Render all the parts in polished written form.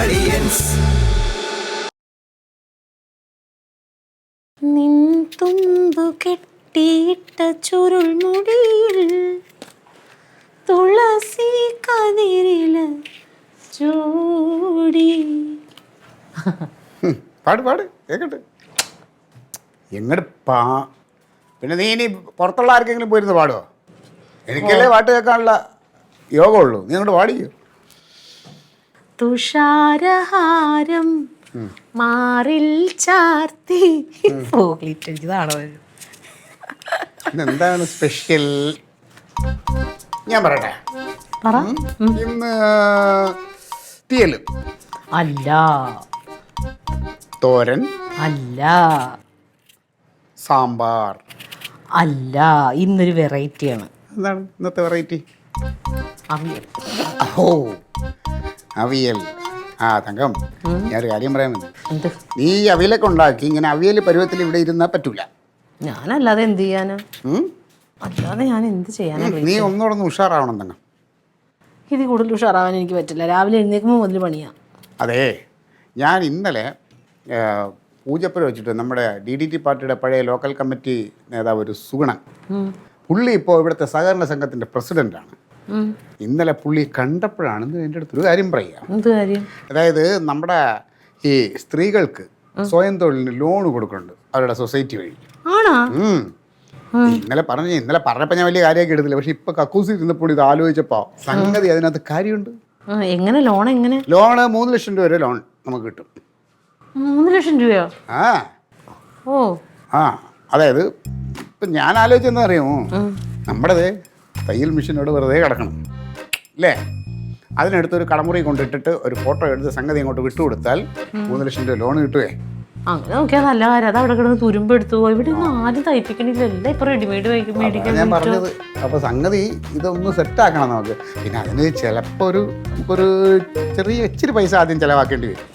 Audience. നിൻ തുമ്പു കെട്ടിയിട്ട ചുരുൾമുടിയിൽ തുളസി കതിരില ചൂടി. പാട് പാട് കേക്കട്ടെ. എങ്ങോട്ട് പിന്നെ നീ ഇനി പുറത്തുള്ള ആർക്കെങ്കിലും പോയിരുന്ന് പാടുമോ? എനിക്കല്ലേ പാട്ട് കേൾക്കാനുള്ള യോഗമുള്ളൂ. നീ അങ്ങോട്ട് പാടിക്കോ. തുഷാരഹാരം മാറിൽ ചാർത്തി. ഇതാണോ എന്താണ് സ്പെഷ്യൽ? ഞാൻ പറയട്ടെ. ഇന്ന് തീയല് അല്ല, തോരൻ അല്ല, സാമ്പാർ അല്ല. ഇന്നൊരു വെറൈറ്റിയാണ്. എന്താണ് ഇന്നത്തെ വെറൈറ്റി? അവിയൽ. ഓ, അവിയൽ. ആ തങ്കം, ഞാനൊരു കാര്യം പറയാമെന്ന്. എന്ത്? നീ ഈ അവിയലൊക്കെ ഉണ്ടാക്കി ഇങ്ങനെ അവിയൽ പരുവത്തിൽ ഇവിടെ ഇരുന്നാൽ പറ്റൂല. ഞാനല്ലാതെ എന്ത് ചെയ്യാനാ? അല്ലാതെ ഞാൻ എന്ത് ചെയ്യാനാ? നീ ഒന്നുകൂടെ ഒന്ന് ഉഷാറാവണം തങ്കം. ഇത് കൂടുതൽ ഉഷാറാവാൻ എനിക്ക് പറ്റില്ല. രാവിലെ എഴുന്നേൽക്കുമ്പോൾ മുതൽ പണിയാ. അതെ, ഞാൻ ഇന്നലെ പൂജപ്പുര വെച്ചിട്ട് നമ്മുടെ DDT പാർട്ടിയുടെ പഴയ ലോക്കൽ കമ്മിറ്റി നേതാവ് ഒരു സുഗുണൻ, പുള്ളി ഇപ്പോൾ ഇവിടുത്തെ സഹകരണ സംഘത്തിൻ്റെ പ്രസിഡൻ്റാണ്. ഇന്നലെ പുള്ളി കണ്ടപ്പോഴാണ് എൻ്റെ അടുത്തൊരു കാര്യം പറയുക. എന്ത് കാര്യം? അതായത് നമ്മുടെ ഈ സ്ത്രീകൾക്ക് സ്വയം തൊഴിലിന് ലോൺ കൊടുക്കുന്നുണ്ട് അവരുടെ സൊസൈറ്റി വഴി. ആണോ? ഇന്നലെ പറഞ്ഞപ്പോൾ ഞാൻ വലിയ കാര്യമാക്കി എടുത്തില്ല. പക്ഷെ ഇപ്പൊ കക്കൂസി ഇരുന്നപ്പോൾ ഇത് ആലോചിച്ചപ്പോൾ സംഗതി അതിനകത്ത് കാര്യമുണ്ട്. എങ്ങനെ ലോൺ? എങ്ങനെ ലോണ് 3 ലക്ഷം രൂപ വരെ ലോൺ നമുക്ക് കിട്ടും. 3 ലക്ഷം രൂപയോ? ഓ ആ അതായത് ഇപ്പം ഞാൻ ആലോചിച്ചെന്താ അറിയാമോ, നമ്മുടേത് തയ്യൽ മെഷീനോട് വെറുതെ കിടക്കണം അല്ലേ? അതിനടുത്തൊരു കടമുറി കൊണ്ടിട്ടിട്ട് ഒരു ഫോട്ടോ എടുത്ത് സംഗതി അങ്ങോട്ട് വിട്ടുകൊടുത്താൽ 3 ലക്ഷം രൂപ ലോൺ കിട്ടുവേ. അങ്ങനെ നോക്കിയാൽ നല്ല കാര്യം. അത് അവിടെ കിടന്ന് തുരുമ്പെടുത്തു. ഇവിടെ ഒന്നും ആദ്യം തയ്പ്പിക്കണില്ലല്ലോ. ഇപ്പൊ റെഡിമെയ്ഡ് മേടിക്കാൻ ഞാൻ പറഞ്ഞത്. അപ്പോൾ സംഗതി ഇതൊന്ന് സെറ്റാക്കണം നമുക്ക്. പിന്നെ അതിന് ചിലപ്പോൾ നമുക്കൊരു ഇച്ചിരി പൈസ ആദ്യം ചിലവാക്കേണ്ടി വരും.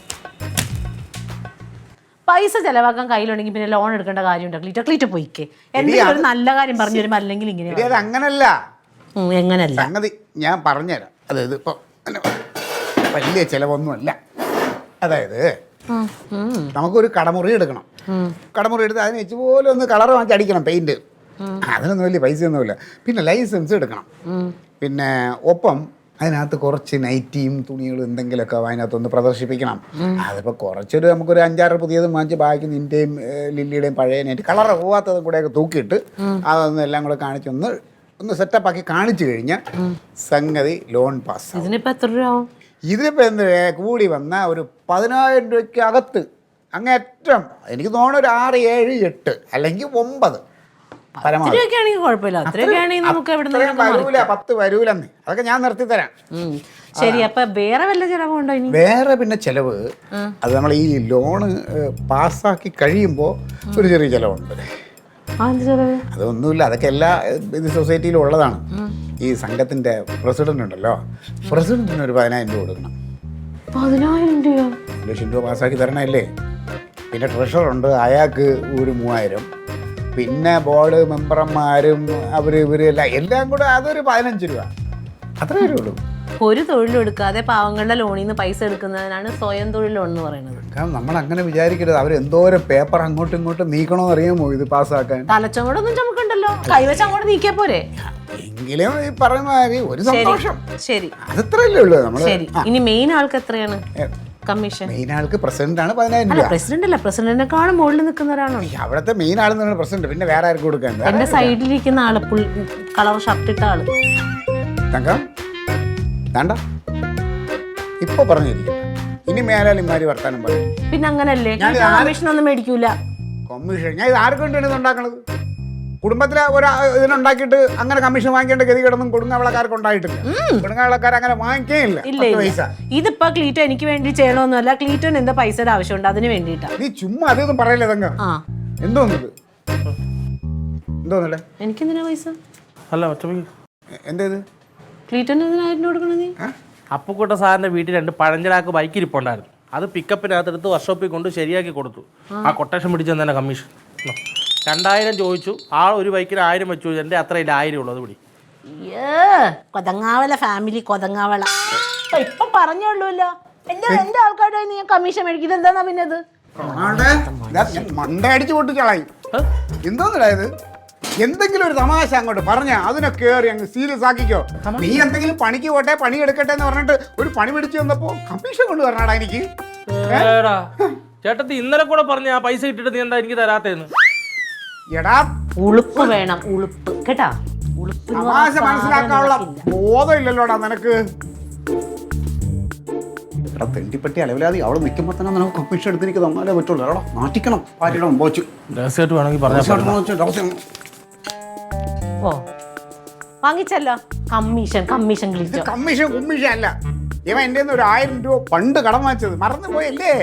പൈസ ചെലവാക്കാൻ കയ്യിലുണ്ടെങ്കിൽ പിന്നെ ലോൺ എടുക്കേണ്ട കാര്യമുണ്ട്. ക്ലീറ്റ പോയിക്കേ. എന്തെങ്കിലും ഒരു നല്ല കാര്യം പറഞ്ഞു വരുമ്പോൾ അല്ലെങ്കിൽ ഇങ്ങനെ. അത് അങ്ങനല്ല. എങ്ങനല്ല സംഗതി ഞാൻ പറഞ്ഞുതരാം. അതായത് ഇപ്പോൾ വലിയ ചിലവൊന്നുമല്ല. അതായത് നമുക്കൊരു കടമുറി എടുക്കണം. കടമുറി എടുത്ത് അതിന് ഇതുപോലെ ഒന്ന് കളർ വാങ്ങി അടിക്കണം, പെയിന്റ്. അതിനൊന്നും വലിയ പൈസയൊന്നുമില്ല. പിന്നെ ലൈസൻസ് എടുക്കണം. പിന്നെ ഒപ്പം അതിനകത്ത് കുറച്ച് നൈറ്റിയും തുണികളും എന്തെങ്കിലുമൊക്കെ അതിനകത്തൊന്ന് പ്രദർശിപ്പിക്കണം. അതിപ്പോൾ നമുക്കൊരു 5-6 പുതിയതും വാങ്ങിച്ച് ബാക്കി നിൻ്റെയും ലില്ലിയുടെയും പഴയ നൈറ്റ് കളർ പോവാത്തതും കൂടെയൊക്കെ തൂക്കിയിട്ട് അതൊന്നും എല്ലാം കൂടെ ഒന്ന് സെറ്റപ്പാക്കി കാണിച്ചു കഴിഞ്ഞാൽ സംഗതി ലോൺ പാസ്. ഇതിനിപ്പോൾ എത്ര രൂപ ആവും? ഇതിനിപ്പോൾ എന്ത് കൂടി വന്നാൽ ഒരു 10,000 രൂപയ്ക്ക് അകത്ത് അങ്ങേറ്റം. എനിക്ക് തോന്നുന്നു ഒരു 6, 7, 8 അല്ലെങ്കിൽ 9 പരമാവധി. 10 വരൂലെന്ന്. അതൊക്കെ ഞാൻ നിർത്തി തരാം. ശരി. അപ്പൊ വേറെ വല്ല ചിലവുണ്ടോ ഇനി? വേറെ പിന്നെ ചിലവ് അത് നമ്മൾ ഈ ലോണ് പാസ്സാക്കി കഴിയുമ്പോൾ ഒരു ചെറിയ ചിലവുണ്ട്. അതൊന്നുമില്ല, അതൊക്കെ എല്ലാ സൊസൈറ്റിയിലും ഉള്ളതാണ്. ഈ സംഘത്തിന്റെ പ്രസിഡന്റ് ഉണ്ടല്ലോ, പ്രസിഡന്റിന് ഒരു 10,000 രൂപ കൊടുക്കണം. 10,000 രൂപ? 1 ലക്ഷം രൂപ പാസ്സാക്കി തരണമല്ലേ. പിന്നെ ട്രഷറുണ്ട്, അയാൾക്ക് ഒരു 3,000. പിന്നെ ബോർഡ് മെമ്പർമാരും എല്ലാം കൂടെ അതൊരു 15 രൂപ. അത്രേ ഉള്ളൂ. ഒരു തൊഴിലും എടുക്കാതെ പാവങ്ങളുടെ ലോണിൽ നിന്ന് പൈസ എടുക്കുന്നതിനാണ് സ്വയം തൊഴിൽ ലോൺ എന്ന് പറയുന്നത്. കാരണം നമ്മൾ അങ്ങനെ വിചാരിക്കരുത്. അവരെന്തോരം പേപ്പർ അങ്ങോട്ടും ഇങ്ങോട്ടും നീക്കണമെന്ന് അറിയാമോ ഇത് പാസ്സാക്കാൻ? തലച്ചോടൊന്നും ചുമക്കണ്ടല്ലോ, കൈവച്ച് അങ്ങോട്ട് നീക്കിയാ പോരെ. എങ്കിലും ഈ പറയുന്ന ഒരു സന്തോഷം. ശരി, അതത്രയല്ലേ ഉള്ളൂ. ശരി. ഇനി മെയിൻ ആൾക്ക് എത്രയാണ് കമ്മീഷൻ? മെയിൻ ആൾക്ക് പ്രസിഡന്റാണ് 10,000 രൂപ. പ്രസിഡന്റ് അല്ല, പ്രസിഡന്റിനെക്കാളും മുകളിൽ നിൽക്കുന്ന ഒരാളാണ് അവിടുത്തെ മെയിൻ ആളെന്ന് പ്രസിഡന്റ്. പിന്നെ വേറെ ആർക്ക് കൊടുക്കാൻ? എന്റെ സൈഡിലിരിക്കുന്ന ആള്, കളർ ഷർട്ട് ഇട്ട ആള്. തങ്കം വേണ്ട, ഇപ്പൊ പറഞ്ഞിരിക്കും. ഇനി മേലാൽ ഇമാരി വർത്താനം പറയും. പിന്നെ അങ്ങനല്ലേ, കമ്മീഷൻ ഒന്നും മേടിക്കൂല. കമ്മീഷൻ ഞാൻ ഇത് ആർക്ക് വേണ്ടിയാണ് ഇത് ഉണ്ടാക്കണത്? കുടുംബത്തിലെ ഇതിനുണ്ടാക്കിയിട്ട് അങ്ങനെ കമ്മീഷൻ വാങ്ങിക്കേണ്ട ഗതികേടൊന്നും കൊടുങ്ങാവളക്കാർക്ക് ഉണ്ടായിട്ടില്ല. കൊടുങ്ങാവളക്കാർ അങ്ങനെ വാങ്ങിക്കേയില്ല പൈസ. ഇതിപ്പോ ക്ലീറ്റോ എനിക്ക് വേണ്ടി ചെയ്യണമെന്നല്ല, ക്ലീറ്റോന് എന്താ പൈസയുടെ ആവശ്യമുണ്ട്, അതിന് വേണ്ടിട്ടാ. നീ ചുമ്മാ അതൊന്നും പറയല്ലേ തങ്ക. എന്തോന്നത് എന്തോന്നല്ലേ? എനിക്കെന്തിനാ പൈസ? അല്ല എന്തേത് ക്ലീറ്റോന് 10,000 കൊടുക്കണത്? നീ അപ്പുക്കുട്ട സാറിന്റെ വീട്ടിൽ 2 പഴഞ്ചനാക്ക് ബൈക്കിരിപ്പുണ്ടായിരുന്നു. അത് പിക്കപ്പിനകത്തെടുത്ത് വർക്ക്ഷോപ്പിൽ കൊണ്ട് ശരിയാക്കി കൊടുത്തു. ആ കൊട്ടേഷൻ പിടിച്ചു തന്നെ കമ്മീഷൻ 2,000 ചോദിച്ചു. ആ ഒരു ബൈക്കിന് 1,000 വെച്ചു. എൻ്റെ അത്രയില്ല 1,000 ഉള്ളത് പിടി. കൊതങ്ങാവല ഫാമിലി, കൊതങ്ങാവള. ഇപ്പൊ പറഞ്ഞോളൂല്ലോ. എന്റെ ആൾക്കാരുടെ ഞാൻ കമ്മീഷൻ മേടിക്കുന്നത് എന്താന്നാ പിന്നെ അത് മണ്ട അടിച്ചു പൊട്ടിച്ചളായി. എന്തോന്നിടായത്? എന്തെങ്കിലും ഒരു തമാശ അങ്ങോട്ട് പറഞ്ഞ അതിനെ കയറി അങ്ങ് സീരിയസ് ആക്കിക്കോ. നീ എന്തെങ്കിലും പണിക്ക് പോട്ടെ, പണി എടുക്കട്ടെ എന്ന് പറഞ്ഞിട്ട് ഒരു പണി പിടിച്ചു വന്നപ്പോ കമ്മീഷൻ കൊണ്ട് വരണാടാ എനിക്ക്. ചേട്ടത്തി ഇന്നലെ കൂടെ പറഞ്ഞ ആ പൈസ ഇട്ടിട്ട് നീ എന്താ എനിക്ക് തരാത്തേന്ന്? എടാ ഉളുപ്പ് വേണം, ഉളുപ്പ് കേട്ടാ. ഉളുപ്പ് തമാശ മനസ്സിലാക്കാനുള്ള ബോധം ഇല്ലല്ലോടാ നിനക്ക്. എടാ തെണ്ടിപ്പറ്റി അലവിലാതി അവിടെ നിൽക്കുമ്പോൾ തന്നെ നമുക്ക് കമ്മീഷൻ എടുത്ത് എനിക്ക് തന്നാലേ പറ്റുള്ളൂ. എടാ നാട്ടിക്കണം പാരിടം പോച്ചു. രഹസ്യമായിട്ട് വേണമെങ്കിൽ പറഞ്ഞാൽ ഓ വാങ്ങിച്ചല്ലോ കമ്മീഷൻ. കമ്മീഷൻ കളിച്ചോ? കമ്മീഷൻ കുമ്മീഷൻ അല്ല. ഇവൻ എന്റെ ഒരു 1000 രൂപ പണ്ട് കടം വാങ്ങിച്ചത് മറന്നു പോയല്ലേ?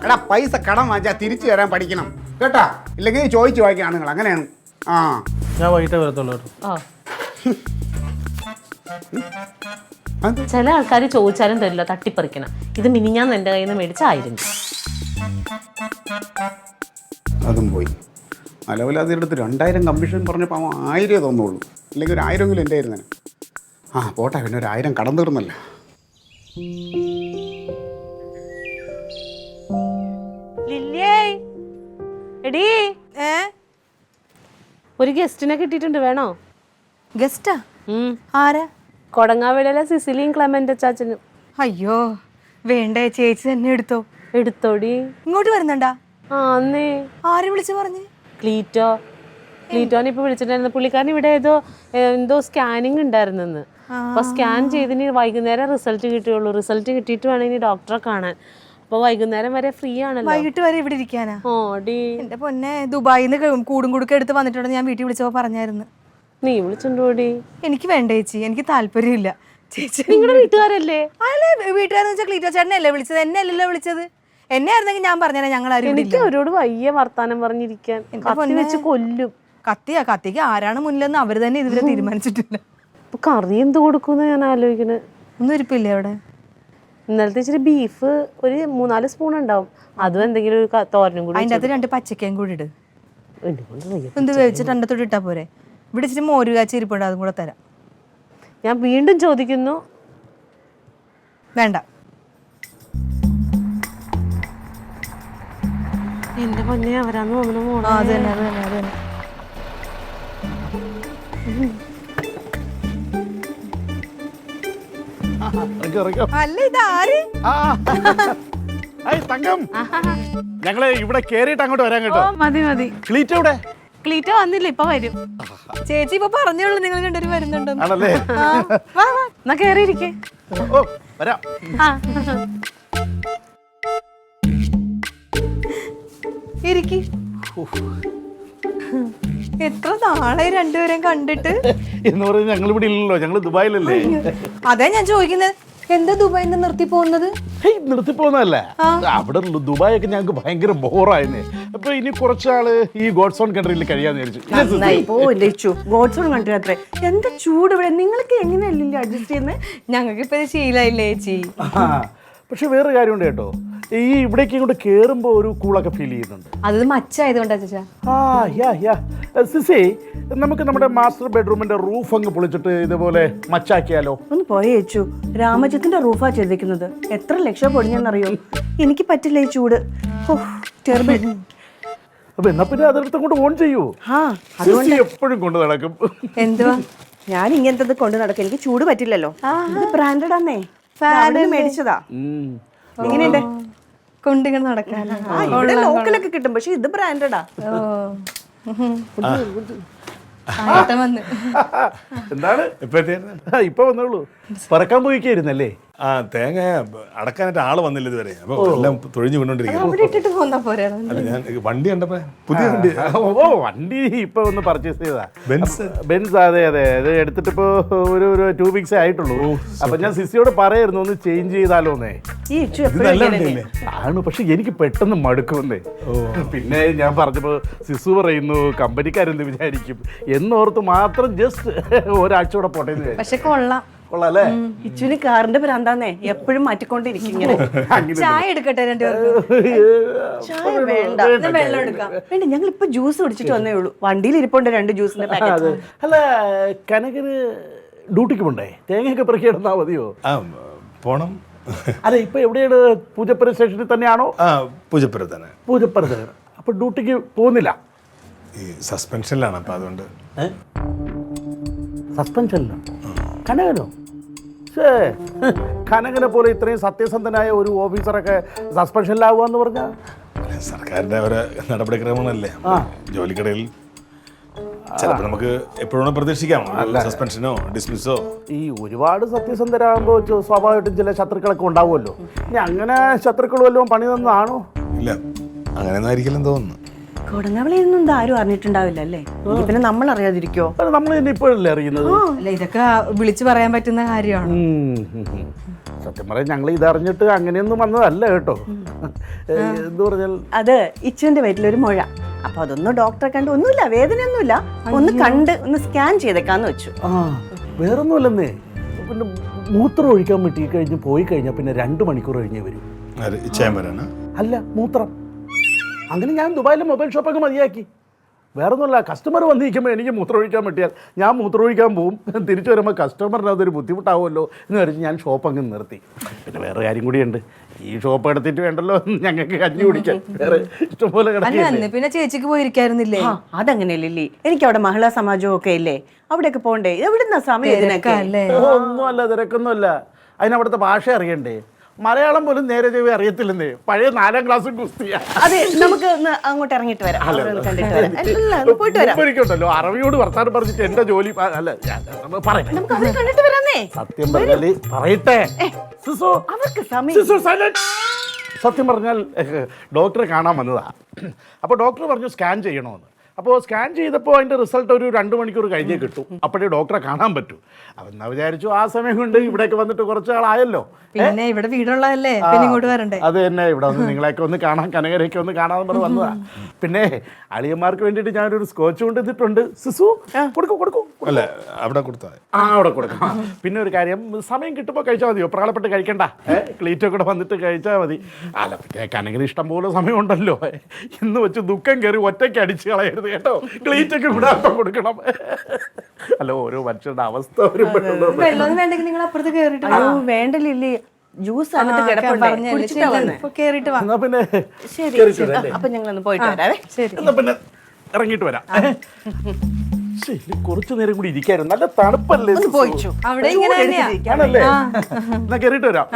എടാ പൈസ കടം വാങ്ങിച്ചാൽ തിരിച്ചു തരാൻ പഠിക്കണം കേട്ടാ. ഇല്ലെങ്കിൽ ചോദിച്ചു വായിക്കണം നിങ്ങൾ. അങ്ങനെയാണ്. ആ ഞാൻ വൈകിട്ടേ വരത്തുള്ളൂ. ചില ആൾക്കാർ ചോദിച്ചാലും തരില്ല, തട്ടിപ്പറിക്കണം. ഇത് മിനിഞ്ഞാന്ന് എന്റെ കയ്യിൽ നിന്ന് മേടിച്ച 1000. അതും പോയി. അലവലാതെ എടുത്ത് 2000 കമ്മീഷൻ പറഞ്ഞപ്പോൾ അവൻ 1000 തോന്നുള്ളൂ. ഇല്ലെങ്കിൽ ഒരു 1000 എൻ്റെ ആയിരുന്നു. ആ പോട്ടെ, പിന്നെ ഒരു 1000 കടം തീർന്നല്ല. എടീ ഒരു ഗസ്റ്റിനെ കിട്ടിയിട്ടുണ്ട്, വേണോ? ഗസ്റ്റാ? ആരാ? കൊടങ്ങാവിളയിലെ സിസിലിയും ക്ലെമന്റ് ചാച്ചനും. അയ്യോ വേണ്ട, ചേച്ചി തന്നെ എടുത്തോ. എടുത്തോടി. ഇങ്ങോട്ട് വരുന്നുണ്ടാ? ആന്നേ. ആരെ വിളിച്ചു പറഞ്ഞു? ക്ലീറ്റോനെ ഇപ്പൊ വിളിച്ചിട്ടുണ്ടായിരുന്നു. പുള്ളിക്കാരൻ ഇവിടെ എന്തോ സ്കാനിങ് ഉണ്ടായിരുന്നെന്ന്. അപ്പൊ സ്കാൻ ചെയ്തിന് വൈകുന്നേരം റിസൾട്ട് കിട്ടിയുള്ളൂ. റിസൾട്ട് കിട്ടിയിട്ട് വേണം ഇനി ഡോക്ടറെ കാണാൻ. അപ്പൊ വൈകുന്നേരം വരെ ഫ്രീ ആണല്ലോ. വൈകിട്ട് വരെ ഇവിടെ ഇരിക്കാനാ? ഓടി എന്റെ പൊന്നെ, ദുബായിന്ന് കൂടും കുടുക്ക എടുത്ത് വന്നിട്ടുണ്ടെന്ന് ഞാൻ വീട്ടിൽ വിളിച്ചപ്പോ പറഞ്ഞായിരുന്നു. നീ വിളിച്ചിട്ടുണ്ടോടി? എനിക്ക് വേണ്ട ചേച്ചി, എനിക്ക് താല്പര്യമില്ല. ചേച്ചി നിങ്ങളുടെ വീട്ടുകാരല്ലേ? അല്ലേ, വീട്ടുകാരെന്ന് വെച്ചാൽ ക്ലീറ്റോ ചേട്ടനല്ലേ വിളിച്ചത്, എന്നെ അല്ലല്ലോ വിളിച്ചത്. എന്നെ ആയിരുന്നെങ്കിൽ ഞാൻ പറഞ്ഞാ ഞങ്ങൾ ആരും. എനിക്ക് അവരോട് വയ്യ വർത്താനം പറഞ്ഞിരിക്കാൻ. കത്തി വെച്ച് കൊല്ലും. കത്തിക്ക് ആരാണ് മുന്നിലെന്ന് അവര് തന്നെ ഇതുവരെ തീരുമാനിച്ചിട്ടില്ല. കറി എന്ത് കൊടുക്കുമെന്ന് ഞാൻ ആലോചിക്കണേ. ഒന്നും ഇരിപ്പില്ലേ അവിടെ? ഇന്നലത്തെ ഇച്ചിരി ബീഫ് ഒരു 3-4 സ്പൂൺ ഉണ്ടാവും. അതും എന്തെങ്കിലും ഒരു തോരനും കൂടി. അതിൻ്റെ അകത്ത് 2 പച്ചക്കയും കൂടി ഇട്. എന്നെ എന്ത് വേവിച്ചിട്ട് രണ്ടത്തോട് ഇട്ടാ പോരെ? ഇവിടെ ഇച്ചിരി മോര് കാച്ചി ഇരിപ്പുണ്ട്, അതും കൂടെ തരാം. ഞാൻ വീണ്ടും ചോദിക്കുന്നു. വേണ്ട. എന്റെ പൊന്നെ, അവരാന്ന് തോന്നുന്നു മോളെ. അത് തന്നെ. അല്ല ഇതാര്? തങ്കം, ഞങ്ങള് ഇവിടെ കേറിയിട്ട് അങ്ങോട്ട് വരാൻ കേട്ടോ. മതി. ക്ലീറ്റോ ഇവിടെ? ക്ലീറ്റോ വന്നില്ല, ഇപ്പൊ വരും. ചേച്ചി ഇപ്പൊ പറഞ്ഞോളൂ നിങ്ങൾ രണ്ടുപേരും വരുന്നുണ്ടോ? ആണല്ലേ? എന്നാ കേറിയിരിക്കേ. ഓ വരാം. ഇരിക്കി. എത്ര നാളെ രണ്ടുപേരും കണ്ടിട്ട്. എന്ന് പറഞ്ഞാൽ ഞങ്ങൾ ഇവിടെ ഇല്ലല്ലോ, ഞങ്ങള് ദുബായിലല്ലേ. അതാ ഞാൻ ചോദിക്കുന്നത്, എന്താ ദുബായിന്ന് നിർത്തി പോകുന്നത്? നിർത്തി പോകുന്നതല്ല, അവിടെ ദുബായൊക്കെ ഞങ്ങൾക്ക് ഭയങ്കര ബോറായിരുന്നേ. അപ്പൊ ഇനി കുറച്ചാള് ഈ ഗോഡ്സ് ഓൺ കൺട്രിയിൽ കഴിയാന്ന് വിചാരിച്ചു. ഗോഡ്സോൺ കൺട്രി അത്രേ. എന്താ ചൂട് ഇവിടെ, നിങ്ങൾക്ക് എങ്ങനെയല്ലേ അഡ്ജസ്റ്റ് ചെയ്യുന്നത്? ഞങ്ങൾക്ക് ഇപ്പൊ ശീലമില്ലേ ചേച്ചി. പക്ഷെ വേറെ കാര്യമുണ്ട് കേട്ടോ, ഈ ഇവിടേക്ക് ഇങ്ങോട്ട് കേറുമ്പോ ഒരു കൂളൊക്കെ ഫീൽ ചെയ്യുന്നുണ്ട്. അത് മച്ചായതുകൊണ്ടാ ചേച്ചാ. സിസി, നമുക്ക് നമ്മുടെ മാസ്റ്റർ ബെഡ്റൂമിന്റെ റൂഫ് അങ്ങ് പൊളിച്ചിട്ട് ഇതുപോലെ മച്ചാക്കിയാലോ? ഒന്ന് പോയേച്ചു. രാമജത്തിന്റെ റൂഫാ ചെയ്തിരിക്കുന്നത്. എത്ര ലക്ഷം പൊടിഞ്ഞെന്നറിയോ? എനിക്ക് പറ്റില്ല ഈ ചൂട്. അപ്പൊ എന്നാ പിന്നെ അതെടുത്ത് കൊണ്ട് ഓൺ ചെയ്യൂ. അതുകൊണ്ട് എപ്പോഴും കൊണ്ട് നടക്കും. എന്തുവാ ഞാൻ ഇങ്ങനത്തെ കൊണ്ട് നടക്കും, എനിക്ക് ചൂട് പറ്റില്ലല്ലോ. ഇത് ബ്രാൻഡഡ് ആന്നേ, മേടിച്ചതാ. എങ്ങനെയുണ്ട്? കൊണ്ടിങ്ങനെ നടക്കാൻ ഇവിടെ ലോക്കലൊക്കെ കിട്ടും, പക്ഷെ ഇത് ബ്രാൻഡഡാ. എന്താണ് ഇപ്പൊ വന്നോളൂ? പറക്കാൻ പോയിക്കായിരുന്നല്ലേ? ആ തേങ്ങ അടക്കാനായിട്ട് ആള് വന്നില്ല ഇതുവരെ. അപ്പൊ എല്ലാം തൊഴിഞ്ഞു കൊണ്ടോണ്ടിരിക്കുന്നു. അവിടെ ഇട്ടിട്ട് പോന്നാ പോരാ? അല്ല, ഞാൻ വണ്ടി കണ്ടപ്പോ പുതിയ വണ്ടി. ഓ വണ്ടി ഇപ്പൊ ഒന്ന് പർച്ചേസ് ചെയ്താ. ബെൻസ്. അതെ ഇത് എടുത്തിട്ട് ഇപ്പൊ ഒരു 2 വീക്സ് ആയിട്ടുള്ളൂ. അപ്പൊ ഞാൻ സിസിയോട് പറയായിരുന്നു ഒന്ന് ചേഞ്ച് ചെയ്താലോന്നേ. ഈ ഇച്ചു എപ്പോഴും ആണ്, പക്ഷെ എനിക്ക് പെട്ടെന്ന് മടുക്കുമെന്നേ. പിന്നെ ഞാൻ പറഞ്ഞപ്പോ സിസു പറയുന്നു കമ്പനിക്കാരെന്ത് വിചാരിക്കും എന്നോർത്ത് മാത്രം ജസ്റ്റ് ഒരാഴ്ച കൂടെ പോട്ടേന്ന്. പക്ഷെ കൊള്ളാം. കൊള്ളാല്ലേ? ഇച്ചുവിന് കാറിന്റെ ഭ്രാന്താന്നേ, എപ്പോഴും മാറ്റിക്കൊണ്ടിരിക്കും ഇങ്ങനെ. ചായ എടുക്കട്ടെ രണ്ടുപേർക്ക്? ചായ വേണ്ട, വെള്ളം എടുക്കാം. വേണ്ട, ഞങ്ങൾ ഇപ്പൊ ജ്യൂസ് കുടിച്ചിട്ട് വന്നേ ഉള്ളൂ. വണ്ടിയിൽ ഇരിപ്പുണ്ട് 2 ജ്യൂസിന്റെ പാക്കറ്റ്. അല്ല, കനകന് ഡ്യൂട്ടിക്ക് പോണ്ടേ? തേങ്ങയൊക്കെ പെറുക്കി ഇടുന്നാ മതിയോ? ആ പോണം. അല്ല ഇപ്പൊ എവിടെയാണ്? പൂജപ്പുര സ്റ്റേഷനിൽ തന്നെയാണോ? ആ പൂജപ്പുര തന്നെ. പൂജപ്പുര തന്നെ. അപ്പൊ ഡ്യൂട്ടിക്ക് പോകുന്നില്ല? ഈ സസ്പെൻഷനിലാണ്, അപ്പം അതുകൊണ്ട്. സസ്പെൻഷനിലോ? കനകനോ? ശേ, കനകനെ പോലെ ഇത്രയും സത്യസന്ധനായ ഒരു ഓഫീസറൊക്കെ സസ്പെൻഷനിലാവുക എന്ന് പറഞ്ഞാൽ സർക്കാരിൻ്റെ ഒരു നടപടിക്രമങ്ങളല്ലേ ജോലിക്കിടയിൽ. ചിലപ്പോൾ നമുക്ക് എപ്പോഴും പ്രതീക്ഷിക്കാം സസ്പെൻഷനോ ഡിസ്മിസോ. ഈ ഒരുപാട് സത്യസന്ധരാകുമ്പോൾ സ്വാഭാവികമായിട്ടും ചില ശത്രുക്കളൊക്കെ ഉണ്ടാവുമല്ലോ. ഇനി അങ്ങനെ ശത്രുക്കൾ വല്ലതും പണി തന്നതാണോ? ഇല്ല, അങ്ങനെയൊന്നും ആയിരിക്കില്ലെന്ന് തോന്നുന്നു. കൊടുങ്ങവളിയൊന്നും ഇത് ആരും അറിഞ്ഞിട്ടുണ്ടാവില്ല അല്ലേ? പിന്നെ നമ്മൾ അറിയാതിരിക്കോ? അത് നമ്മൾ തന്നെ ഇപ്പോഴല്ലേ അറിയുന്നത്. അല്ല ഇതൊക്കെ വിളിച്ചു പറയാൻ പറ്റുന്ന കാര്യമാണ്. സത്യം പറയാൻ ഞങ്ങൾ ഇതറിഞ്ഞിട്ട് അങ്ങനെയൊന്നും വന്നതല്ല കേട്ടോ. എന്ത് പറഞ്ഞാൽ അത് ഇച്ചുവിന്റെ വയറ്റിലൊരു മുഴ. അപ്പൊ അതൊന്ന് ഡോക്ടറെ കണ്ട്, ഒന്നുമില്ല, വേദനയൊന്നുമില്ല, ഒന്ന് കണ്ട് ഒന്ന് സ്കാൻ ചെയ്തേക്കാന്ന് വെച്ചു. വേറൊന്നുമല്ലെന്നേ, പിന്നെ മൂത്രം ഒഴിക്കാൻ വേണ്ടി കഴിഞ്ഞ് പോയി കഴിഞ്ഞാൽ പിന്നെ 2 മണിക്കൂർ കഴിഞ്ഞേ വരും. ഇച്ഛായം വരാനാ? അല്ല, മൂത്രം. അങ്ങനെ ഞാൻ ദുബായിലെ മൊബൈൽ ഷോപ്പൊക്കെ മതിയാക്കി. വേറൊന്നുമില്ല, കസ്റ്റമർ വന്നിരിക്കുമ്പോൾ എനിക്ക് മൂത്രം ഒഴിക്കാൻ പറ്റിയാൽ ഞാൻ മൂത്രം ഒഴിക്കാൻ പോവും. തിരിച്ചു വരുമ്പോൾ കസ്റ്റമറിന് അതൊരു ബുദ്ധിമുട്ടാവുമല്ലോ എന്ന് പറഞ്ഞ് ഞാൻ ഷോപ്പ് അങ്ങ് നിർത്തി. പിന്നെ വേറെ കാര്യം കൂടിയുണ്ട്, ഈ ഷോപ്പ് എടുത്തിട്ട് വേണ്ടല്ലോ ഞങ്ങൾക്ക് കഞ്ഞി കുടിക്കാൻ. വേറെ ഇഷ്ടംപോലെ കിടക്കില്ലേ. പിന്നെ ചേച്ചിക്ക് പോയിരിക്കായിരുന്നില്ലേ? അതങ്ങനെയല്ലേ, എനിക്ക് അവിടെ മഹിളാ സമാജവും ഒക്കെ ഇല്ലേ, അവിടെയൊക്കെ പോണ്ടേ? എവിടുന്ന സമയം ഇതിനൊക്കെ? ഒന്നുമല്ല, തിരക്കൊന്നുമല്ല. അതിനവിടുത്തെ ഭാഷ അറിയണ്ടേ? മലയാളം പോലും നേരെ ചെവി അറിയത്തില്ലെന്നേ. പഴയ 4ാം ക്ലാസ് ഗുസ്തിയാ. അതെ, നമുക്ക് അങ്ങോട്ട് ഇറങ്ങിയിട്ട് വരാം, കണ്ടിട്ട് വരാം. അല്ല, പോയിട്ട് വരാം. എനിക്കുണ്ടല്ലോ അറബിയോട് വർത്താനം പറഞ്ഞിട്ട് എന്റെ ജോലി അല്ല പറയട്ടെ. നമുക്ക് അവരെ കണ്ടിട്ട് വരാന്നേ. സത്യം പറഞ്ഞാല് പറയട്ടെ. അവർക്ക് സമയം. സത്യം പറഞ്ഞാൽ ഡോക്ടറെ കാണാൻ വന്നതാ. അപ്പോൾ ഡോക്ടർ പറഞ്ഞു സ്കാൻ ചെയ്യണമെന്ന്. അപ്പോൾ സ്കാൻ ചെയ്തപ്പോൾ അതിൻ്റെ റിസൾട്ട് ഒരു 2 മണിക്കൂർ കഴിഞ്ഞേ കിട്ടും. അപ്പോഴേ ഡോക്ടറെ കാണാൻ പറ്റൂ. അതെന്നാ വിചാരിച്ചു, ആ സമയം കൊണ്ട് ഇവിടേക്ക് വന്നിട്ട് കുറച്ച് ആളായല്ലോ. പിന്നെ ഇവിടെ വീടുള്ളതല്ലേ, പിന്നെ ഇങ്ങോട്ട് വരണ്ടേ? അത് തന്നെ, ഇവിടെ വന്ന് നിങ്ങളെയൊക്കെ ഒന്ന് കാണാൻ, കനകരെയൊക്കെ ഒന്ന് കാണാൻ പറഞ്ഞ് വന്നതാ. പിന്നെ അളിയന്മാർക്ക് വേണ്ടിയിട്ട് ഞാനൊരു സ്കോച്ച് കൊണ്ടുവന്നിട്ടുണ്ട്. സിസു കൊടുക്കും. അല്ല, അവിടെ കൊടുത്താൽ അവിടെ കൊടുക്കാം. പിന്നെ ഒരു കാര്യം, സമയം കിട്ടുമ്പോൾ കഴിച്ചാൽ മതിയോ? പ്രാളപ്പെട്ട് കഴിക്കണ്ട. ക്ലീറ്റൊക്കെ കൂടെ വന്നിട്ട് കഴിച്ചാൽ മതി. അല്ല, പിന്നെ കനകന് ഇഷ്ടം പോലെ സമയമുണ്ടല്ലോ. ഇന്ന് വെച്ച് ദുഃഖം കയറി ഒറ്റയ്ക്ക് അടിച്ച് കളയരുത് കേട്ടോ. ക്ലീറ്റൊക്കെ കൂടെ അപ്പം കൊടുക്കണം. അല്ല, ഓരോ മനുഷ്യരുടെ അവസ്ഥ വെള്ളം വേണ്ടെങ്കിൽ നിങ്ങൾ അപ്പുറത്ത് കേറിട്ട് വേണ്ടല്ലേ, ജ്യൂസ് അതിനകത്ത് കേറിട്ട് വാ. എന്നാ പിന്നെ ശരി, അപ്പൊ ഞങ്ങളൊന്ന് പോയിട്ട് വരാവേ. ശരി, എന്നാ പിന്നെ ഇറങ്ങിയിട്ട് വരാം. ശരി, കുറച്ചു നേരം കൂടി ഇരിക്കായിരുന്നു. നല്ല തണുപ്പല്ലേ? പോയിച്ചു അവിടെ ഇങ്ങനെ തന്നെയാ. ആണല്ലേ? എന്നാ കയറിയിട്ട് വരാം.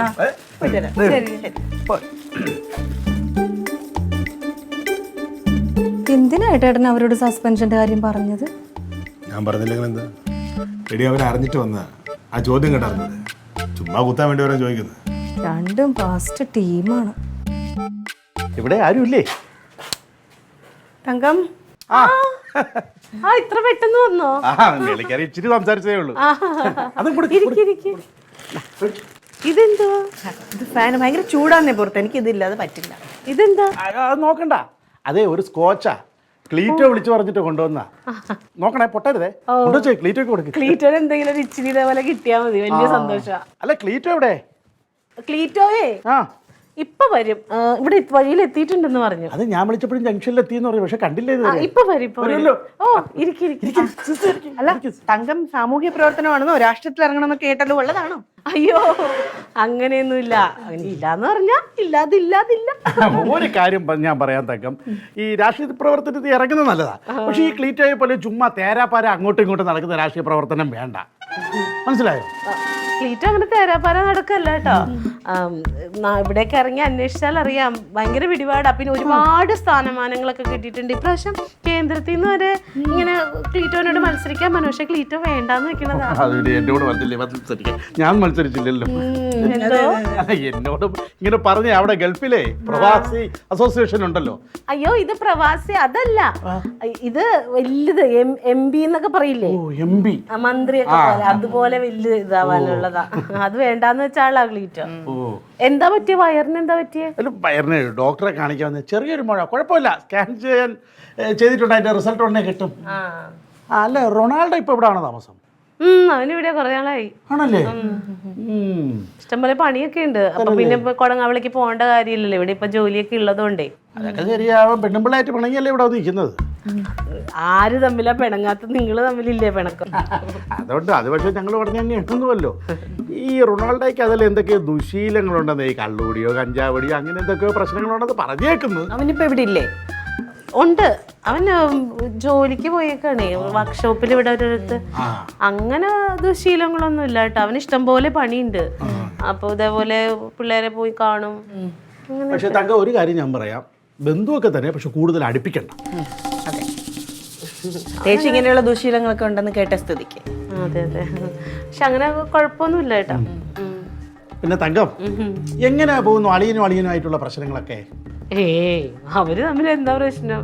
എന്തിനായിട്ടേട്ടൻ അവരോട് സസ്പെൻഷന്റെ കാര്യം പറഞ്ഞത്? ഞാൻ പറഞ്ഞില്ലെങ്കിൽ എന്താ എടി, അവർ അറിഞ്ഞിട്ട് വന്നതാ. ആ ചോദ്യം കേട്ടറിഞ്ഞത് ചുമ്മാ കുത്താൻ വേണ്ടി അവരെ ചോദിക്കുന്നത്. രണ്ടും ഫാസ്റ്റ് ടീമാണ്. ഇവിടെ ആരുമില്ലേ? തങ്കം, ഇത്ര പെട്ടെന്ന് വന്നോ? മേളിക്കാരി ഇച്ചിരി സംസാരിച്ചതേ ഉള്ളൂ. ഇതെന്തോ? ഇത് ഫാൻ ഭയങ്കര ചൂടാന്നേ പുറത്ത്, എനിക്ക് ഇതില്ലാതെ പറ്റില്ല. ഇതെന്താ? അത് നോക്കണ്ട, അതെ ഒരു സ്കോച്ചാ. ക്ലീറ്റോ വിളിച്ചു പറഞ്ഞിട്ട് കൊണ്ടുവന്നാ. നോക്കണേ, പൊട്ടരുതേ. കൊണ്ടുവച്ചേ, ക്ലീറ്റോ കൊടുക്കും. ക്ലീറ്റോന് എന്തെങ്കിലും ഒരു ഇച്ചിരി ഇതേപോലെ കിട്ടിയാൽ മതി, വലിയ സന്തോഷ. അല്ല, ക്ലീറ്റോ എവിടെ? ക്ലീറ്റോയെ ഇപ്പൊ വരും. ഇവിടെ വഴിയിൽ എത്തിയിട്ടുണ്ടെന്ന് പറഞ്ഞു. അത് ഞാൻ വിളിച്ചപ്പോഴും ജംഗ്ഷനിൽ എത്തിയെന്ന് പറഞ്ഞു, പക്ഷെ കണ്ടില്ലേ? ഇപ്പൊ വരും. ഓ, അല്ല, തങ്കം സാമൂഹ്യ പ്രവർത്തനമാണെന്നോ രാഷ്ട്രീയത്തിൽ ഇറങ്ങണമെന്നോ കേട്ടല്ലോ, ഉള്ളതാണോ? അയ്യോ, അങ്ങനെയൊന്നുമില്ല. ഇല്ലാന്ന് പറഞ്ഞാ ഇല്ലാതില്ല. ഒരു കാര്യം ഞാൻ പറയാൻ തക്കം, ഈ രാഷ്ട്രീയ പ്രവർത്തനത്തിൽ ഇറങ്ങുന്നത് നല്ലതാ. പക്ഷെ ഈ ക്ലീറ്റോയെ പോലെ ചുമ്മാ തേരാപ്പാര അങ്ങോട്ടും ഇങ്ങോട്ടും നടക്കുന്ന രാഷ്ട്രീയ പ്രവർത്തനം വേണ്ട. മനസ്സിലായോ? ക്ലീറ്റോ അങ്ങനെ തേരാപ്പാര നടക്കല്ല കേട്ടോ. ഇവിടേക്ക് ഇറങ്ങി അന്വേഷിച്ചാൽ അറിയാം, ഭയങ്കര പിടിപാടാ. പിന്നെ ഒരുപാട് സ്ഥാനമാനങ്ങളൊക്കെ കിട്ടിയിട്ടുണ്ട്. ഇപ്രാവശ്യം കേന്ദ്രത്തിൽ നിന്ന് വരെ ഇങ്ങനെ ക്ലീറ്റോനോട് മത്സരിക്കാൻ പറഞ്ഞു. പക്ഷെ ക്ലീറ്റോ വേണ്ടാന്ന് വെക്കണതാ. എന്നോട് മത്സരിക്കാൻ ഞാൻ മത്സരിച്ചില്ലല്ലോ. എന്നോടും ഇങ്ങനെ പറഞ്ഞ അവിടെ ഗൾഫിലെ പ്രവാസി അസോസിയേഷൻ ഉണ്ടല്ലോ. അയ്യോ, ഇത് പ്രവാസി അതല്ല, ഇത് വലുത് MP എന്നൊക്കെ പറയില്ലേ, മന്ത്രിയൊക്കെ പോലെ, അതുപോലെ വലിയ ഇതാവാനുള്ള. അത് വേണ്ടാന്ന് വെച്ചാളാ ക്ലീറ്റോ. എന്താ പറ്റിയ? വയറിന് എന്താ പറ്റിയ? വയറിന് ഡോക്ടറെ കാണിക്കാവുന്ന ചെറിയൊരു മുഴ, കുഴപ്പമില്ല. സ്കാൻ ചെയ്തിട്ടുണ്ട്, അതിന്റെ റിസൾട്ട് ഉടനെ കിട്ടും. അല്ല, റൊണാൾഡോ ഇപ്പൊ എവിടെയാണ് താമസം? അവനിവിടെ കുറെ നാളായി. ആണല്ലേ? ഇഷ്ടംപോലെ പണിയൊക്കെ ഉണ്ട്. അപ്പൊ പിന്നെ ഇപ്പൊ കൊടങ്ങാവിളേക്ക് പോകേണ്ട കാര്യമില്ലല്ലോ, ഇവിടെ ഇപ്പൊ ജോലിയൊക്കെ ഉള്ളതുകൊണ്ടേ. അതൊക്കെ ശരിയാവും. പെണ്ണുമ്പിള്ളായിട്ട് പിണങ്ങിയല്ലേ ഇവിടെ നിൽക്കുന്നത്. ആര് തമ്മിലാ പിണങ്ങാത്ത? നിങ്ങൾ തമ്മിലില്ലേ പിണക്കം? അതുകൊണ്ട് അത് പക്ഷേ ഞങ്ങൾ ഉടനെ അങ്ങ് എണ്ണുന്നുവല്ലോ. ഈ റൊണാൾഡോയ്ക്ക് അതിൽ എന്തൊക്കെയോ ദുശീലങ്ങളുണ്ടെന്ന്, ഈ കള്ളുകൂടിയോ കഞ്ചാവടിയോ അങ്ങനെ എന്തൊക്കെയോ പ്രശ്നങ്ങളുണ്ടെന്ന് പറഞ്ഞേക്കുന്നു. അവനിപ്പോ ഇവിടെ ഇല്ലേ? ഉണ്ട്, അവൻ ജോലിക്ക് പോയേക്കാണേ വർക്ക്ഷോപ്പിൽ ഇവിടെ ഒരിടത്ത്. അങ്ങനെ ദുശീലങ്ങളൊന്നും ഇല്ല കേട്ടോ. അവന് ഇഷ്ടം പോലെ പണിയുണ്ട്. അപ്പൊ ഇതേപോലെ പിള്ളേരെ പോയി കാണും. പക്ഷെ തങ്ക ഒരു കാര്യം ഞാൻ പറയാം, ബന്ധുവൊക്കെ തന്നെ, പക്ഷെ കൂടുതൽ അടുപ്പിക്കണ്ട. അതെ, പ്രത്യേകിച്ച് ഇങ്ങനെയുള്ള ദുശീലങ്ങളൊക്കെ ഉണ്ടെന്ന് കേട്ട സ്ഥിതിക്ക്. അതെ അതെ, പക്ഷെ അങ്ങനെ കുഴപ്പമൊന്നുമില്ല കേട്ടോ. പിന്നെ തങ്കം, എങ്ങനെയാ പോകുന്നു അളിയനുമായിട്ടുള്ള പ്രശ്നങ്ങളൊക്കെ? അവര് തമ്മിൽ എന്താ പ്രശ്നം?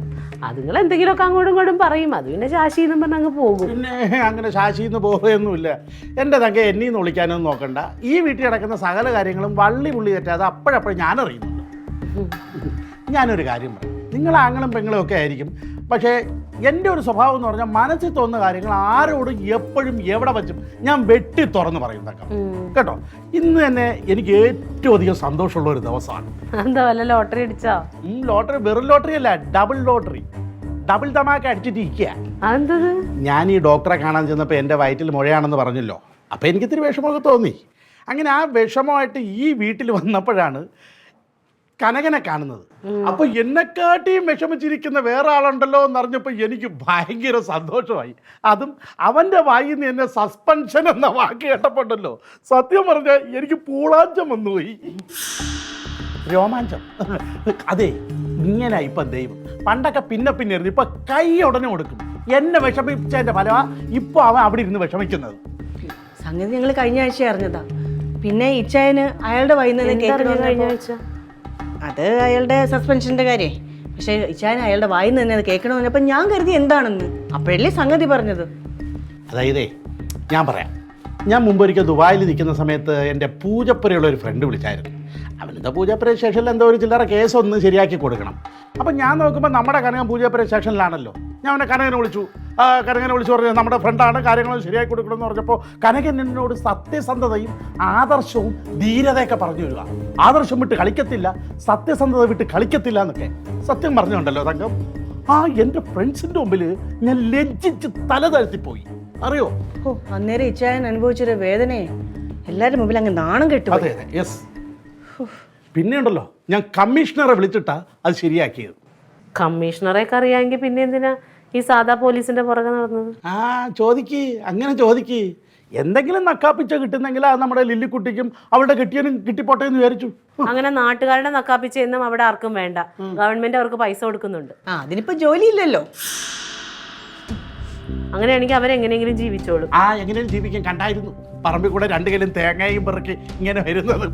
അതുങ്ങൾ എന്തെങ്കിലുമൊക്കെ അങ്ങോട്ടും ഇങ്ങോട്ടും പറയും. അത് പിന്നെ ശാശിന്നും പറഞ്ഞ് അങ്ങ് പോകും. പിന്നെ അങ്ങനെ ശാശിന്ന് പോകുകയൊന്നുമില്ല. എൻ്റെ തങ്ക എന്നീന്ന് വിളിക്കാനൊന്നും നോക്കണ്ട. ഈ വീട്ടിൽ നടക്കുന്ന സകല കാര്യങ്ങളും വള്ളി പുള്ളി തെറ്റാതെ അപ്പോഴപ്പോഴും ഞാനറിയുന്നുണ്ട്. ഞാനൊരു കാര്യം പറയും, നിങ്ങൾ ആങ്ങളും പെങ്ങളും ഒക്കെ ആയിരിക്കും, പക്ഷേ എൻ്റെ ഒരു സ്വഭാവം എന്ന് പറഞ്ഞാൽ മനസ്സിൽ തോന്നുന്ന കാര്യങ്ങൾ ആരോടും എപ്പോഴും എവിടെ വച്ചും ഞാൻ വെട്ടി തുറന്ന് പറയും തങ്കം, കേട്ടോ. ഇന്ന് തന്നെ എനിക്ക് ഏറ്റവും അധികം സന്തോഷമുള്ള ഒരു ദിവസമാണ്. എന്താ വല്ല ലോട്ടറി അടിച്ചോ? ലോട്ടറി വെറും ലോട്ടറി അല്ല, ഡബിൾ ലോട്ടറി. ഡബിൾ തമാക്ക അടിച്ചിട്ട് ഇരിക്കുക. അതെന്തത്? ഞാൻ ഈ ഡോക്ടറെ കാണാൻ ചെന്നപ്പോൾ എൻ്റെ വയറ്റിൽ മുഴയാണെന്ന് പറഞ്ഞല്ലോ. അപ്പോൾ എനിക്കിത്തിരി വിഷമമൊക്കെ തോന്നി. അങ്ങനെ ആ വിഷമമായിട്ട് ഈ വീട്ടിൽ വന്നപ്പോഴാണ് കനകനെ കാണുന്നത്. അപ്പോൾ എന്നെക്കാട്ടിയും വിഷമിച്ചിരിക്കുന്ന വേറെ ആളുണ്ടല്ലോ എന്നറിഞ്ഞപ്പോൾ എനിക്ക് ഭയങ്കര സന്തോഷമായി. അതും അവൻ്റെ വായിൽ നിന്ന് എന്നെ സസ്പെൻഷൻ എന്ന വാക്ക് കേട്ടപ്പോണ്ടല്ലോ, സത്യം പറഞ്ഞാൽ എനിക്ക് പൂളാഞ്ചം വന്നുപോയി, രോമാഞ്ചം. അതെ, ഇങ്ങനെ ഇപ്പം ദൈവം. പണ്ടൊക്കെ പിന്നെ ഇരുന്നു, ഇപ്പം കൈ ഉടനെ കൊടുക്കും. എന്നെ വിഷമിച്ചതിൻ്റെ ഫലമാ ഇപ്പോൾ അവൻ അവിടെ ഇരുന്ന് വിഷമിക്കുന്നത്. സംഗതി ഞങ്ങൾ കഴിഞ്ഞ ആഴ്ച അറിഞ്ഞതാ. പിന്നെ ഇച്ചായന് അയാളുടെ വൈകുന്നേരം കഴിഞ്ഞ ആഴ്ച അത് അയാളുടെ സസ്പെൻഷൻ്റെ കാര്യേ. പക്ഷേ ഇച്ചായന് അയാളുടെ വായിന്ന് തന്നെ അത് കേൾക്കണമെന്ന് പറഞ്ഞപ്പോൾ ഞാൻ കരുതി എന്താണെന്ന്. അപ്പോഴല്ലേ സംഗതി പറഞ്ഞത്. അതായതേ, ഞാൻ പറയാം. ഞാൻ മുമ്പൊരിക്കൽ ദുബായിൽ നിൽക്കുന്ന സമയത്ത് എൻ്റെ പൂജപ്പുരയുള്ള ഒരു ഫ്രണ്ട് വിളിച്ചായിരുന്നു. അവനെന്താ പൂജപ്പുര സ്റ്റേഷനിൽ എന്തോ ഒരു ചില്ലറ കേസൊന്ന് ശരിയാക്കി കൊടുക്കണം. അപ്പം ഞാൻ നോക്കുമ്പോൾ നമ്മുടെ കനകൻ പൂജപ്പുര സ്റ്റേഷനിലാണല്ലോ. ഞാൻ അവനെ കനകനെ വിളിച്ചു. കനകനെ വിളിച്ചു പറഞ്ഞു നമ്മുടെ ഫ്രണ്ടാണ്, കാര്യങ്ങൾ ശരിയാക്കി കൊടുക്കണമെന്ന് പറഞ്ഞപ്പോൾ കനകൻ എന്നോട് സത്യസന്ധതയും ആദർശവും ധീരതയൊക്കെ പറഞ്ഞു തരിക. ആദർശം വിട്ട് കളിക്കത്തില്ല, സത്യസന്ധത വിട്ട് കളിക്കത്തില്ല എന്നൊക്കെ സത്യം പറഞ്ഞുണ്ടല്ലോ തങ്കം. എൻ്റെ ഫ്രണ്ട്സിൻ്റെ മുമ്പിൽ ഞാൻ ലജ്ജിച്ച് തല താഴ്ത്തിപ്പോയി, അറിയോ? അന്നേരം ഇച്ചായൻ അനുഭവിച്ചൊരു വേദനയെ എല്ലാവരുടെ മുമ്പിൽ അങ്ങ് നാണം കെട്ടു. അതെ അതെ, യെസ്. പിന്നെ ഉണ്ടല്ലോ, ഞാൻ കമ്മീഷണറെ വിളിച്ചിട്ടാ അത് ശരിയാക്കിയത്. കമ്മീഷണറെയൊക്കെ അറിയാമെങ്കിൽ പിന്നെ എന്തിനാ ഈ സാധാ പോലീസിന്റെ പുറകെ നടന്നത്? ചോദിക്ക്, അങ്ങനെ ചോദിക്ക്. എന്തെങ്കിലും നക്കാപ്പിച്ച കിട്ടുന്നെങ്കിൽ അത് നമ്മുടെ ലില്ലിക്കുട്ടിക്കും അവളുടെ കെട്ടിയനും കിട്ടിപ്പോട്ടെ എന്ന് വിചാരിച്ചു. അങ്ങനെ നാട്ടുകാരുടെ നക്കാപ്പിച്ച എന്നും അവിടെ ആർക്കും വേണ്ട. ഗവൺമെന്റ് അവർക്ക് പൈസ കൊടുക്കുന്നുണ്ട്. അതിനിപ്പോ ജോലിയില്ലല്ലോ. അങ്ങനെയാണെങ്കിൽ അവരെങ്ങനെയെങ്കിലും ജീവിച്ചോളും. എങ്ങനെയും ജീവിക്കാൻ കണ്ടായിരുന്നു. പറമ്പിൽ കൂടെ 2 കിലും തേങ്ങയും പിറക്കി ഇങ്ങനെ വരുന്നത്.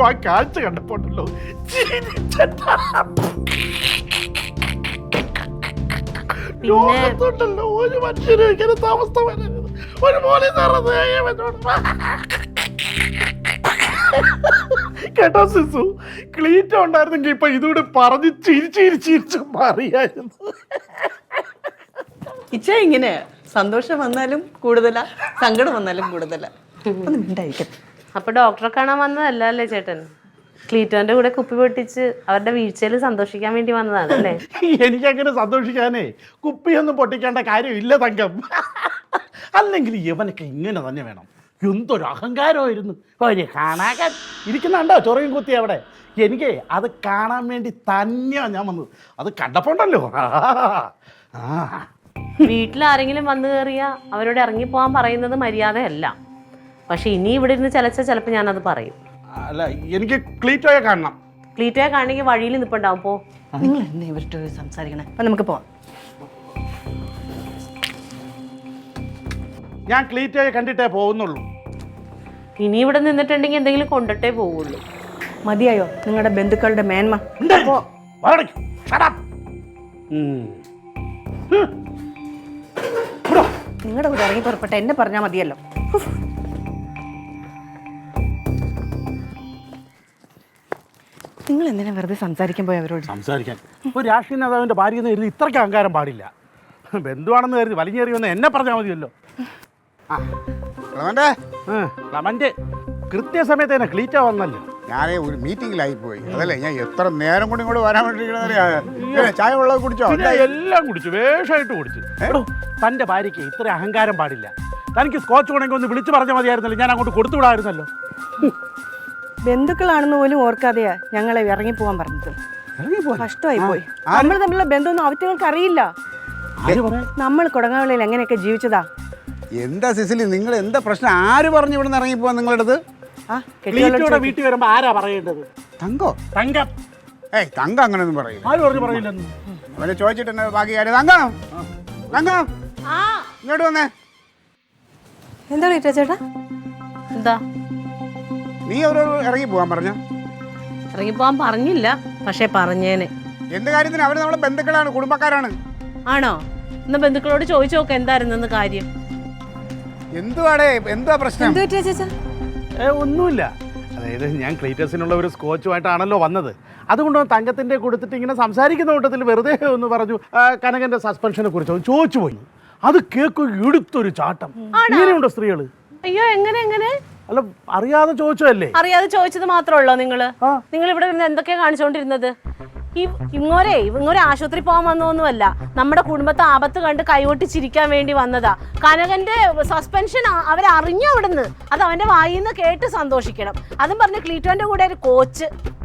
ആ കാഴ്ച കണ്ടപ്പോണ്ടല്ലോ ലോകത്തുണ്ടല്ലോ ഒരു മനുഷ്യരും ഇങ്ങനെ താമസ വരരുത്. ഒരു കേട്ടോ സിസു, ക്ലീറ്റ ഉണ്ടായിരുന്നെങ്കിൽ ഇപ്പൊ ഇതുകൂടെ പറഞ്ഞ് ചിരിച്ചു മാറിയായിരുന്നു. ഇച്ച ഇങ്ങനെ സന്തോഷം വന്നാലും കൂടുതലാ, സങ്കടം വന്നാലും കൂടുതലാ. ഒന്നും മിണ്ടായിരിക്കട്ടെ. അപ്പൊ ഡോക്ടറെ കാണാൻ വന്നതല്ല അല്ലേ ചേട്ടൻ? ക്ലീറ്റോന്റെ കൂടെ കുപ്പി പൊട്ടിച്ച് അവരുടെ വീഴ്ചയിൽ സന്തോഷിക്കാൻ വേണ്ടി വന്നതാണ് അല്ലേ? എനിക്കങ്ങനെ സന്തോഷിക്കാനേ കുപ്പിയൊന്നും പൊട്ടിക്കേണ്ട കാര്യമില്ല തങ്കം. അല്ലെങ്കിൽ ഇവനൊക്കെ ഇങ്ങനെ തന്നെ വേണം. എന്തൊരു അഹങ്കാരമായിരുന്നു. കാണാൻ ഇരിക്കുന്നുണ്ടോ ചൊറയും കുത്തി അവിടെ? എനിക്ക് അത് കാണാൻ വേണ്ടി തന്നെയാണ് ഞാൻ വന്നത്. അത് കണ്ടപ്പോണ്ടല്ലോ. വീട്ടിൽ ആരെങ്കിലും വന്നു കയറിയാ അവരോട് ഇറങ്ങിപ്പോവാൻ പറയുന്നത് മര്യാദയല്ല. പക്ഷെ ഇനി ഇവിടെ ഇരുന്ന് ചിലപ്പോൾ ഞാനത് പറയും. അല്ല, എനിക്ക് ക്ലീറ്റോയെ കാണണം. ക്ലീറ്റോയെ കാണണമെങ്കിൽ വഴിയിൽ നിൽപ്പുണ്ടാവും. പോ. നിങ്ങൾ എന്നെ ഇവരുടെ സംസാരിക്കണേ. അപ്പം നമുക്ക് പോവാം. ഞാൻ ക്ലീറ്റോയെ കണ്ടിട്ടേ പോകുന്നുള്ളൂ. ഇനി ഇവിടെ നിന്നിട്ടുണ്ടെങ്കിൽ എന്തെങ്കിലും കൊണ്ടിട്ടേ പോവുള്ളൂ. മതിയായോ നിങ്ങളുടെ ബന്ധുക്കളുടെ മേന്മ? നിങ്ങളുടെ കൂടെ ഇറങ്ങി പുറപ്പെട്ട എന്നെ പറഞ്ഞാൽ മതിയല്ലോ. നിങ്ങൾ എന്തിനാ വെറുതെ സംസാരിക്കാൻ പോയി അവരോട്? സംസാരിക്കാൻ ഒരു രാഷ്ട്രീയ നേതാവിൻ്റെ ഭാര്യ എന്ന് കരുതി ഇത്രയ്ക്ക് അഹങ്കാരം പാടില്ല. ബന്ധുവാണെന്ന് കരുതി വലിഞ്ഞേറി വന്ന് എന്നെ പറഞ്ഞാൽ മതിയല്ലോ. ക്ലമന്റ് കൃത്യസമയത്ത് തന്നെ ക്ലീറ്റ വന്നല്ലോ. ഞാനേ ഒരു മീറ്റിങ്ങിലായി പോയി അതല്ലേ ഞാൻ എത്ര നേരം കൊണ്ട് ഇങ്ങോട്ട് വരാൻ വേണ്ടി ചായ വെള്ളം കുടിച്ചോ പിന്നെ എല്ലാം കുടിച്ചു, വേഷമായിട്ട് കുടിച്ചു. എടോ, തൻ്റെ ഭാര്യയ്ക്ക് ഇത്ര അഹങ്കാരം പാടില്ല. തനിക്ക് സ്കോച്ച് വേണമെങ്കിൽ ഒന്ന് വിളിച്ചു പറഞ്ഞാൽ മതിയായിരുന്നല്ലോ, ഞാൻ അങ്ങോട്ട് കൊടുത്തു വിടായിരുന്നല്ലോ. ബന്ധുക്കളാണെന്ന് പോലും ഓർക്കാതെയാ ഞങ്ങളെ ഇറങ്ങിപ്പോവാൻ പറഞ്ഞത്. കഷ്ടമായി പോയി. നമ്മൾ തമ്മിലുള്ള ബന്ധമൊന്നും അവറ്റകൾക്ക് അറിയില്ല. നമ്മൾ കൊടങ്ങാവിളയിൽ എങ്ങനെയൊക്കെ ജീവിച്ചതാ. എന്താ സിസിലി നിങ്ങൾ എന്താ പ്രശ്നം? ആര് പറഞ്ഞു ഇവിടെ നിന്ന് ഇറങ്ങിപ്പോവാൻ നിങ്ങളുടെ അടുത്ത്? ക്ലീറ്റോയുടെ വീട്ടിൽ വരുമ്പോ ആരാ പറയേണ്ടത്? തങ്കോ? തങ്കം. ഏയ് തങ്കം അങ്ങനെയൊന്നും പറയില്ല. ആര് പറഞ്ഞു പറയില്ലെന്ന്? അവനെ ചോദിച്ചിട്ട് എന്നെ ബാക്കി കാര്യം. തങ്കം, തങ്കം ഇങ്ങോട്ട് വന്നേ. എന്താ ക്ലീറ്റോ ചേട്ടാ? എന്താ നീ അവരോട് ഇറങ്ങി പോവാൻ പറഞ്ഞ? ഇറങ്ങിപ്പോവാൻ പറഞ്ഞില്ല, പക്ഷെ പറഞ്ഞേനെ. എന്ത് കാര്യത്തിന്? അവര് നമ്മളെ ബന്ധുക്കളാണ്, കുടുംബക്കാരാണ്. ആണോ? എന്നാ ബന്ധുക്കളോട് ചോദിച്ചു നോക്ക എന്തായിരുന്നെന്ന് കാര്യം. എന്തുവാടേ, എന്താ പ്രശ്നം? ഒന്നുമില്ല. അതായത് ഞാൻ ക്ലീറ്റസിനുള്ള ഒരു സ്കോച്ചുമായിട്ടാണല്ലോ വന്നത്. അതുകൊണ്ട് തങ്കത്തിൻ്റെ കൊടുത്തിട്ട് ഇങ്ങനെ സംസാരിക്കുന്ന കൂട്ടത്തിൽ വെറുതെ ഒന്ന് പറഞ്ഞു കനകൻ്റെ സസ്പെൻഷനെ കുറിച്ച് ചോദിച്ചു പോയി. അത് കേൾക്കും എടുത്തൊരു ചാട്ടം. ഇങ്ങനെയുണ്ടോ സ്ത്രീകള്? അയ്യോ, എങ്ങനെ എങ്ങനെ? അല്ല, അറിയാതെ ചോദിച്ചതല്ലേ? അറിയാതെ ചോദിച്ചത് മാത്രമല്ലോ നിങ്ങള്? നിങ്ങൾ ഇവിടെ എന്തൊക്കെയാ കാണിച്ചോണ്ടിരുന്നത്? ഇങ്ങോരെ ആശുപത്രി പോകാൻ വന്നൊന്നുമല്ല, നമ്മുടെ കുടുംബത്തെ ആപത്ത് കണ്ട് കൈകൊട്ടി ചിരിക്കാൻ വേണ്ടി വന്നതാ. കനകന്റെ സസ്പെൻഷൻ അവരറിഞ്ഞു അവിടുന്ന്, അത് അവന്റെ വായിൽ നിന്ന് കേട്ട് സന്തോഷിക്കണം. അതും പറഞ്ഞ് ക്ലീറ്റോന്റെ കൂടെ ഒരു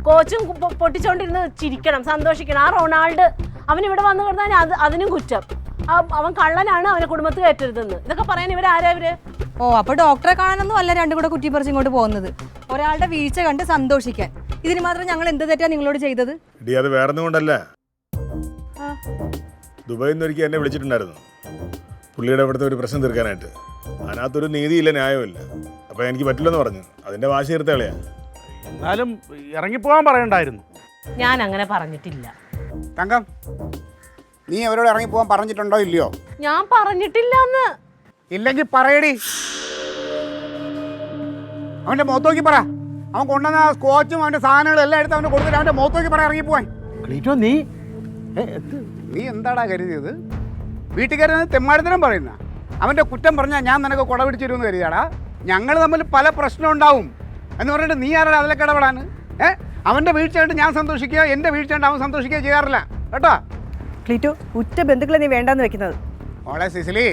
കോച്ചും പൊട്ടിച്ചോണ്ടിരുന്ന് ചിരിക്കണം, സന്തോഷിക്കണം. ആ റൊണാൾഡ് അവൻ ഇവിടെ വന്നു കിടന്നാൽ അതിനും കുറ്റം. അവൻ കള്ളനാണ്, അവനെ കുടുംബത്തിൽ കയറ്റരുതെന്ന്. ഇതൊക്കെ പറയാൻ ഇവരാരാ ഇവര്? ഓ, അപ്പൊ ഡോക്ടറെ കാണാനൊന്നും അല്ല രണ്ടും കൂടെ കുറ്റി പറിച്ച് ഇങ്ങോട്ട് പോകുന്നത്, ഒരാളുടെ വീഴ്ച കണ്ട് സന്തോഷിക്കാൻ. ഇതിന് മാത്രം ഞങ്ങൾ എന്ത് തെറ്റാ നിങ്ങളോട് ചെയ്തത്? ഇടി അത് വേറൊന്നും കൊണ്ടല്ല. ദുബായിൽ നിന്ന് ഒരിക്കൽ എന്നെ വിളിച്ചിട്ടുണ്ടായിരുന്നു പുള്ളിയുടെ ഇവിടുത്തെ ഒരു പ്രശ്നം തീർക്കാനായിട്ട്. അതിനകത്തൊരു നീതിയില്ല, ന്യായമില്ല. അപ്പോൾ എനിക്ക് പറ്റില്ലെന്ന് പറഞ്ഞു. അതിൻ്റെ വാശി തീർത്തകളയാ. എന്നാലും ഇറങ്ങിപ്പോകാൻ പറയണ്ടായിരുന്നു. ഞാൻ അങ്ങനെ പറഞ്ഞിട്ടില്ല. തങ്കം, നീ അവരോട് ഇറങ്ങിപ്പോവാൻ പറഞ്ഞിട്ടുണ്ടോ ഇല്ലയോ? ഞാൻ പറഞ്ഞിട്ടില്ല. ഇല്ലെങ്കിൽ പറയടി. അവന്റെ മുഖത്ത് നോക്കി പറ. അവൻ കൊണ്ടുവന്ന സ്കോച്ചും അവന്റെ സാധനങ്ങളും എല്ലാം എടുത്ത് അവന്റെ കൊടുത്തിട്ട് അവന്റെ മുഖത്ത് നോക്കി പറ ഇറങ്ങിപ്പോവാൻ. ക്ലീറ്റോ, നീ എന്താടാ കരുതിയത്? വീട്ടിൽ കയറുന്നത് തെമ്മാടിത്തരം പറയുന്ന അവന്റെ കുറ്റം പറഞ്ഞാൽ ഞാൻ നിനക്ക് കുട പിടിച്ചിരുന്നു കരുതിയാടാ? ഞങ്ങൾ തമ്മിൽ പല പ്രശ്നം ഉണ്ടാവും എന്ന് പറഞ്ഞിട്ട് നീ ആരുടെ അതിലൊക്കെ ഇടപെടാൻ? അവന്റെ വീഴ്ച കണ്ട് ഞാൻ സന്തോഷിക്കുക, എന്റെ വീഴ്ച കണ്ട് അവൻ സന്തോഷിക്കുക ചെയ്യാറില്ല കേട്ടോ. ക്ലീറ്റോ, ഉറ്റ ബന്ധുക്കളെ നീ വേണ്ടാന്ന് വെക്കുന്നത്. ഓളെ സിസിലി,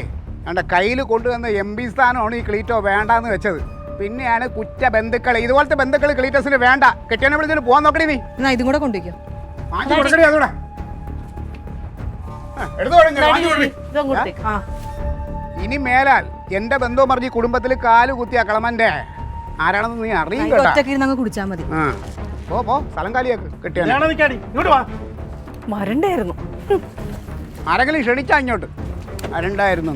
അവൻ്റെ കയ്യിൽ കൊണ്ടുവന്ന MP സ്ഥാനമാണ് ഈ ക്ലീറ്റോ വേണ്ടാന്ന് വെച്ചത്. പിന്നെയാണ് കുറ്റ ബന്ധുക്കൾ. ഇതുപോലത്തെ ബന്ധുക്കൾ ക്ലീറ്റോസിന് വേണ്ട. കെട്ടിയനെ വിളിച്ചിട്ട് പോകാൻ നോക്കണേ നീ. എന്നാ ഇതും കൂടെ കൊണ്ടുവയ്ക്കോ. വാങ്ങി കൊടുക്കണേ അതൂടെ. ഇനി മേലാൽ എന്റെ ബന്ധവും പറഞ്ഞ് കുടുംബത്തിൽ കാല് കുത്തിയ കളമന്റെ ആരാണെന്ന് നീ അറിയും കേട്ടോ. ഒറ്റക്കിരുന്ന് കുടിച്ചാൽ മതി. പോ സ്ഥലം കാലിയാക്ക്. കെട്ടിയ വരണ്ടായിരുന്നു. ആരെങ്കിലും ക്ഷണിച്ചാ ഇങ്ങോട്ട് വരണ്ടായിരുന്നു.